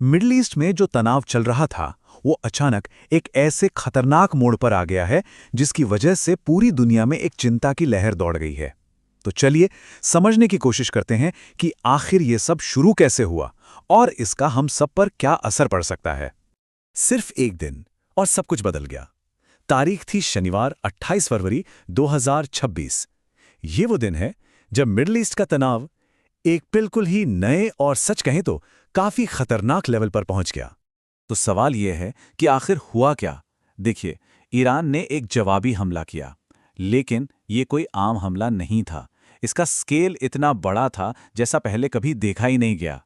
Middle east में जो तनाव चल रहा था वो अचानक एक ऐसे खतरनाक मोड़ पर आ गया है जिसकी वजह से पूरी दुनिया में एक चिंता की लहर दौड़ गई है। तो चलिए समझने की कोशिश करते हैं कि आखिर ये सब शुरू कैसे हुआ और इसका हम सब पर क्या असर पड़ सकता है। सिर्फ एक दिन और सब कुछ बदल गया। तारीख थी शनिवार 28 फरवरी 2026। ये वो दिन है जब मिडिल ईस्ट का तनाव एक बिल्कुल ही नए और सच कहें तो काफी खतरनाक लेवल पर पहुंच गया। तो सवाल यह है कि आखिर हुआ क्या। देखिए, ईरान ने एक जवाबी हमला किया, लेकिन ये कोई आम हमला नहीं था। इसका स्केल इतना बड़ा था जैसा पहले कभी देखा ही नहीं गया।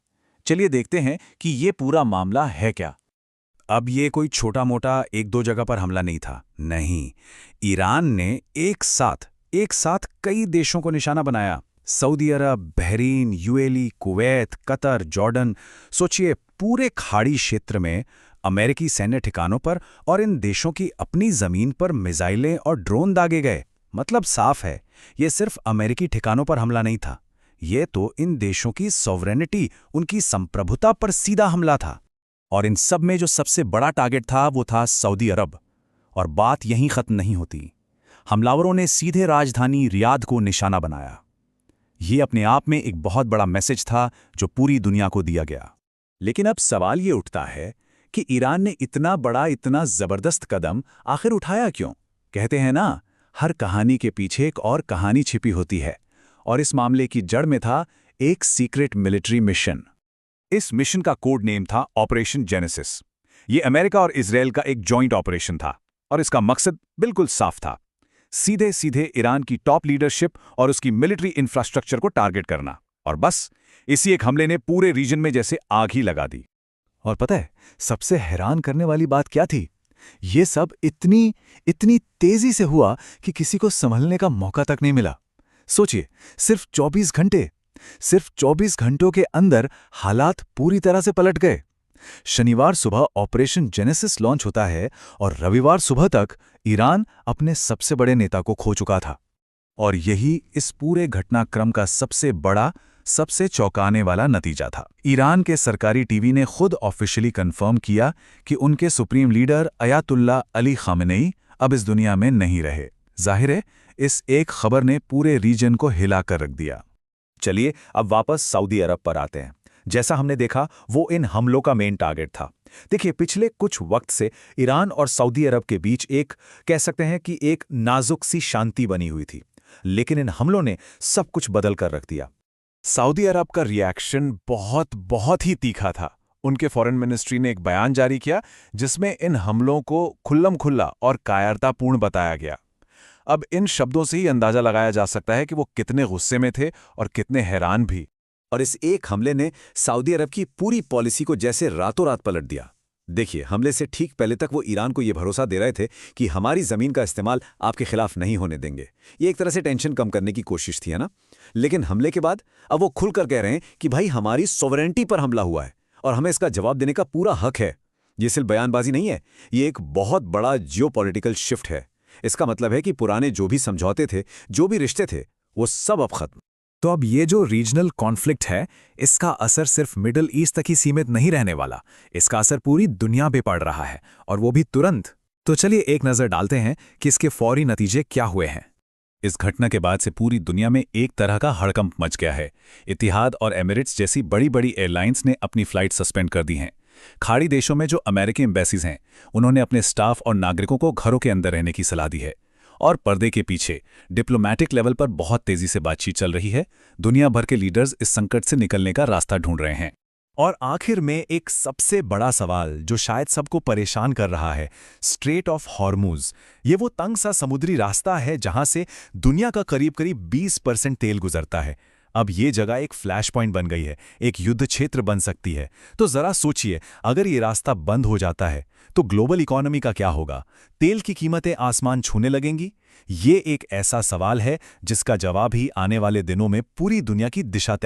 चलिए देखते हैं कि ये पूरा मामला है क्या। अब ये कोई छोटा मोटा एक दो जगह पर हमला नहीं था, नहीं। ईरान ने एक साथ कई देशों को निशाना बनाया। Saudi Arab, Bahrain, UAE, Kuwait, Qatar, Jordan. सोचिए, पूरे खाड़ी क्षेत्र में अमेरिकी सैन्य ठिकानों पर और इन देशों की अपनी जमीन पर मिसाइलें और ड्रोन दागे गए। मतलब साफ है, ये सिर्फ अमेरिकी ठिकानों पर हमला नहीं था, ये तो इन देशों की सॉवरेनिटी, उनकी संप्रभुता पर सीधा हमला था। और इन सब में जो सबसे बड़ा टारगेट था वो था सऊदी अरब। और बात यहीं खत्म नहीं होती। हमलावरों ने सीधे राजधानी रियाद को निशाना बनाया। ये अपने आप में एक बहुत बड़ा मैसेज था जो पूरी दुनिया को दिया गया। लेकिन अब सवाल ये उठता है कि ईरान ने इतना बड़ा, इतना जबरदस्त कदम आखिर उठाया क्यों? कहते हैं ना, हर कहानी के पीछे एक और कहानी छिपी होती है। और इस मामले की जड़ में था एक सीक्रेट मिलिट्री मिशन। इस मिशन का कोड नेम था ऑपरेशन जेनेसिस। ये अमेरिका और इजराइल का एक जॉइंट ऑपरेशन था और इसका मकसद बिल्कुल साफ था, सीधे सीधे ईरान की टॉप लीडरशिप और उसकी मिलिट्री इंफ्रास्ट्रक्चर को टारगेट करना। और बस इसी एक हमले ने पूरे रीजन में जैसे आग ही लगा दी। और पता है सबसे हैरान करने वाली बात क्या थी? ये सब इतनी तेजी से हुआ कि किसी को संभलने का मौका तक नहीं मिला। सोचिए, सिर्फ 24 घंटों के अंदर हालात पूरी तरह से पलट गए। शनिवार सुबह ऑपरेशन जेनेसिस लॉन्च होता है और रविवार सुबह तक ईरान अपने सबसे बड़े नेता को खो चुका था। और यही इस पूरे घटनाक्रम का सबसे बड़ा, सबसे चौंकाने वाला नतीजा था। ईरान के सरकारी टीवी ने खुद ऑफिशियली कंफर्म किया कि उनके supreme leader Ayatollah Ali Khamenei अब इस दुनिया में नहीं रहे। जाहिर है, इस एक खबर ने पूरे रीजन को हिलाकर रख दिया। चलिए अब वापस सऊदी अरब पर आते हैं। जैसा हमने देखा, वो इन हमलों का मेन टारगेट था। देखिए, पिछले कुछ वक्त से ईरान और सऊदी अरब के बीच कह सकते हैं कि एक नाजुक सी शांति बनी हुई थी, लेकिन इन हमलों ने सब कुछ बदल कर रख दिया। सऊदी अरब का रिएक्शन बहुत ही तीखा था। उनके फॉरेन मिनिस्ट्री ने एक बयान जारी किया जिसमें इन हमलों को खुल्लम खुल्ला और कायरतापूर्ण बताया गया। अब इन शब्दों से ही अंदाजा लगाया जा सकता है कि वो कितने गुस्से में थे और कितने हैरान भी। और इस एक हमले ने सऊदी अरब की पूरी पॉलिसी को जैसे रातों रात पलट दिया। देखिए, हमले से ठीक पहले तक वो ईरान को ये भरोसा दे रहे थे कि हमारी जमीन का इस्तेमाल आपके खिलाफ नहीं होने देंगे। ये एक तरह से टेंशन कम करने की कोशिश थी, है ना? लेकिन हमले के बाद अब वो खुलकर कह रहे हैं कि भाई, हमारी सॉवरेनिटी पर हमला हुआ है और हमें इसका जवाब देने का पूरा हक है। ये सिर्फ बयानबाजी नहीं है, ये एक बहुत बड़ा जियोपॉलिटिकल शिफ्ट है। इसका मतलब है कि पुराने जो भी समझौते थे, जो भी रिश्ते थे, वो सब अब खत्म। तो अब ये जो रीजनल कॉन्फ्लिक्ट है, इसका असर सिर्फ मिडिल ईस्ट तक ही सीमित नहीं रहने वाला। इसका असर पूरी दुनिया पे पड़ रहा है, और वो भी तुरंत। तो चलिए एक नज़र डालते हैं कि इसके फौरी नतीजे क्या हुए हैं। इस घटना के बाद से पूरी दुनिया में एक तरह का हड़कंप मच गया है। इतिहाद और एमिरेट्स जैसी बड़ी बड़ी एयरलाइंस ने अपनी फ्लाइट सस्पेंड कर दी हैं। खाड़ी देशों में जो अमेरिकी एम्बेसीज हैं, उन्होंने अपने स्टाफ और नागरिकों को घरों के अंदर रहने की सलाह दी है। और पर्दे के पीछे डिप्लोमैटिक लेवल पर बहुत तेजी से बातचीत चल रही है। दुनिया भर के लीडर्स इस संकट से निकलने का रास्ता ढूंढ रहे हैं। और आखिर में एक सबसे बड़ा सवाल जो शायद सबको परेशान कर रहा है, स्ट्रेट ऑफ हॉर्मुज। ये वो तंग सा समुद्री रास्ता है जहां से दुनिया का करीब 20% तेल गुजरता है। अब ये जगह एक फ्लैश पॉइंट बन गई है, एक युद्ध क्षेत्र बन सकती है। तो जरा सोचिए, अगर ये रास्ता बंद हो जाता है तो ग्लोबल इकोनॉमी का क्या होगा? तेल की कीमतें आसमान छूने लगेंगी? ये एक ऐसा सवाल है जिसका जवाब ही आने वाले दिनों में पूरी दुनिया की दिशा